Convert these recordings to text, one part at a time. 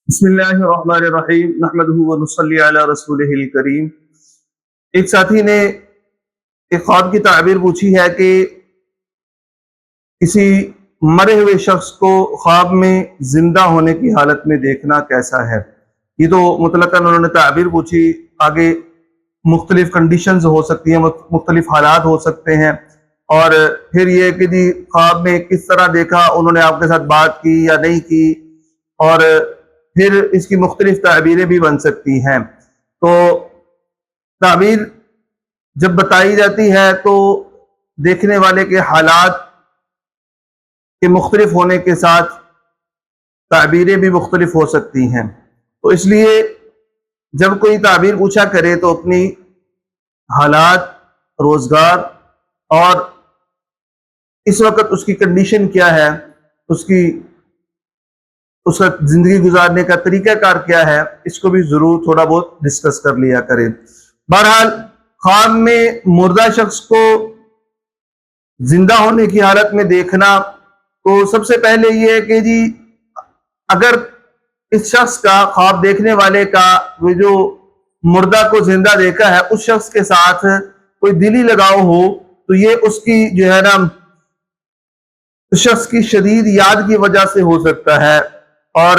بسم اللہ الرحمن الرحیم نحمدہ ونصلی علی رسولہ الکریم۔ ایک ساتھی نے ایک خواب کی تعبیر پوچھی ہے کہ کسی مرے ہوئے شخص کو خواب میں زندہ ہونے کی حالت میں دیکھنا کیسا ہے۔ یہ تو مطلقاً انہوں نے تعبیر پوچھی، آگے مختلف کنڈیشنز ہو سکتی ہیں، مختلف حالات ہو سکتے ہیں، اور پھر یہ کہ جی خواب میں کس طرح دیکھا، انہوں نے آپ کے ساتھ بات کی یا نہیں کی، اور پھر اس کی مختلف تعبیریں بھی بن سکتی ہیں۔ تو تعبیر جب بتائی جاتی ہے تو دیکھنے والے کے حالات کے مختلف ہونے کے ساتھ تعبیریں بھی مختلف ہو سکتی ہیں۔ تو اس لیے جب کوئی تعبیر پوچھا کرے تو اپنی حالات، روزگار اور اس وقت اس کی کنڈیشن کیا ہے، اس کا زندگی گزارنے کا طریقہ کار کیا ہے، اس کو بھی ضرور تھوڑا بہت ڈسکس کر لیا کریں۔ بہرحال خواب میں مردہ شخص کو زندہ ہونے کی حالت میں دیکھنا، تو سب سے پہلے یہ ہے کہ جی اگر اس شخص کا، خواب دیکھنے والے کا، وہ جو مردہ کو زندہ دیکھا ہے، اس شخص کے ساتھ کوئی دلی لگاؤ ہو تو یہ اس کی جو ہے نا اس شخص کی شدید یاد کی وجہ سے ہو سکتا ہے، اور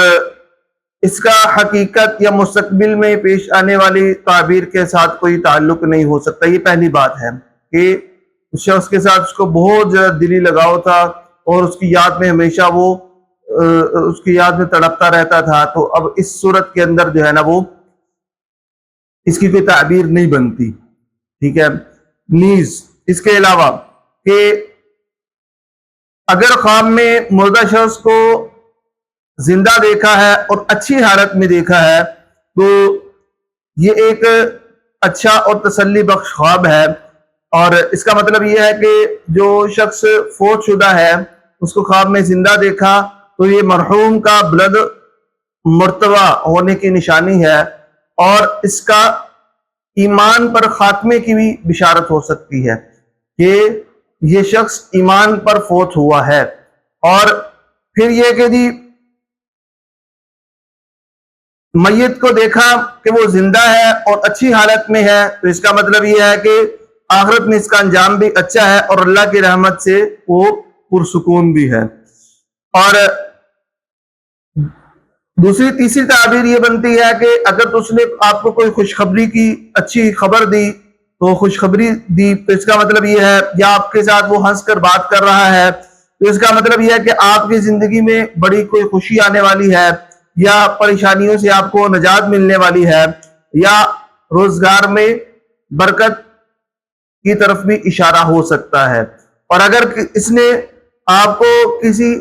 اس کا حقیقت یا مستقبل میں پیش آنے والی تعبیر کے ساتھ کوئی تعلق نہیں ہو سکتا۔ یہ پہلی بات ہے کہ اس شخص کے ساتھ اس کو بہت زیادہ دلی لگاؤ تھا اور اس کی یاد میں ہمیشہ وہ اس کی یاد میں تڑپتا رہتا تھا، تو اب اس صورت کے اندر جو ہے نا وہ اس کی کوئی تعبیر نہیں بنتی، ٹھیک ہے۔ نیز اس کے علاوہ کہ اگر خواب میں مردہ شخص کو زندہ دیکھا ہے اور اچھی حالت میں دیکھا ہے تو یہ ایک اچھا اور تسلی بخش خواب ہے، اور اس کا مطلب یہ ہے کہ جو شخص فوت شدہ ہے اس کو خواب میں زندہ دیکھا تو یہ مرحوم کا بلند مرتبہ ہونے کی نشانی ہے، اور اس کا ایمان پر خاتمے کی بھی بشارت ہو سکتی ہے کہ یہ شخص ایمان پر فوت ہوا ہے۔ اور پھر یہ کہ جی میت کو دیکھا کہ وہ زندہ ہے اور اچھی حالت میں ہے تو اس کا مطلب یہ ہے کہ آخرت میں اس کا انجام بھی اچھا ہے اور اللہ کی رحمت سے وہ پرسکون بھی ہے۔ اور دوسری تیسری تعبیر یہ بنتی ہے کہ اگر اس نے آپ کو کوئی خوشخبری کی، اچھی خبر دی، تو خوشخبری دی تو اس کا مطلب یہ ہے، یا آپ کے ساتھ وہ ہنس کر بات کر رہا ہے تو اس کا مطلب یہ ہے کہ آپ کی زندگی میں بڑی کوئی خوشی آنے والی ہے، یا پریشانیوں سے آپ کو نجات ملنے والی ہے، یا روزگار میں برکت کی طرف بھی اشارہ ہو سکتا ہے۔ اور اگر اس نے آپ کو کسی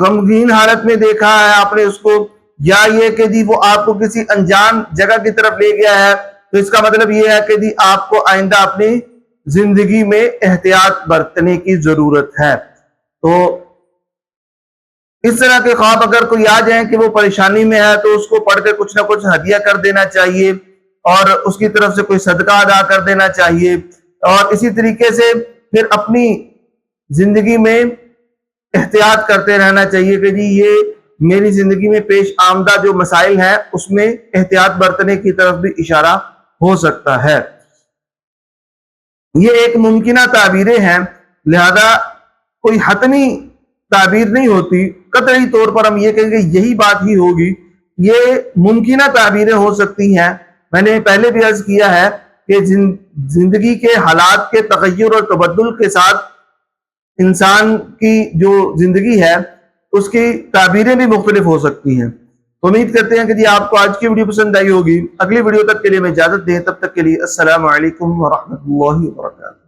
غمگین حالت میں دیکھا ہے، آپ نے اس کو، یا یہ کہ جی وہ آپ کو کسی انجان جگہ کی طرف لے گیا ہے تو اس کا مطلب یہ ہے کہ جی آپ کو آئندہ اپنی زندگی میں احتیاط برتنے کی ضرورت ہے۔ تو اس طرح کے خواب اگر کوئی آ جائیں کہ وہ پریشانی میں ہے تو اس کو پڑھ کے کچھ نہ کچھ ہدیہ کر دینا چاہیے، اور اس کی طرف سے کوئی صدقہ ادا کر دینا چاہیے، اور اسی طریقے سے پھر اپنی زندگی میں احتیاط کرتے رہنا چاہیے کہ جی یہ میری زندگی میں پیش آمدہ جو مسائل ہیں اس میں احتیاط برتنے کی طرف بھی اشارہ ہو سکتا ہے۔ یہ ایک ممکنہ تعبیریں ہیں، لہذا کوئی حتمی تعبیر نہیں ہوتی، قطعی طور پر ہم یہ کہیں گے یہی بات ہی ہوگی۔ یہ ممکنہ تعبیریں ہو سکتی ہیں۔ میں نے پہلے بھی عرض کیا ہے کہ زندگی کے حالات کے تغیر اور تبدل کے ساتھ انسان کی جو زندگی ہے اس کی تعبیریں بھی مختلف ہو سکتی ہیں۔ امید کرتے ہیں کہ جی آپ کو آج کی ویڈیو پسند آئی ہوگی۔ اگلی ویڈیو تک کے لیے میں اجازت دیں، تب تک کے لیے السلام علیکم ورحمۃ اللہ وبرکاتہ۔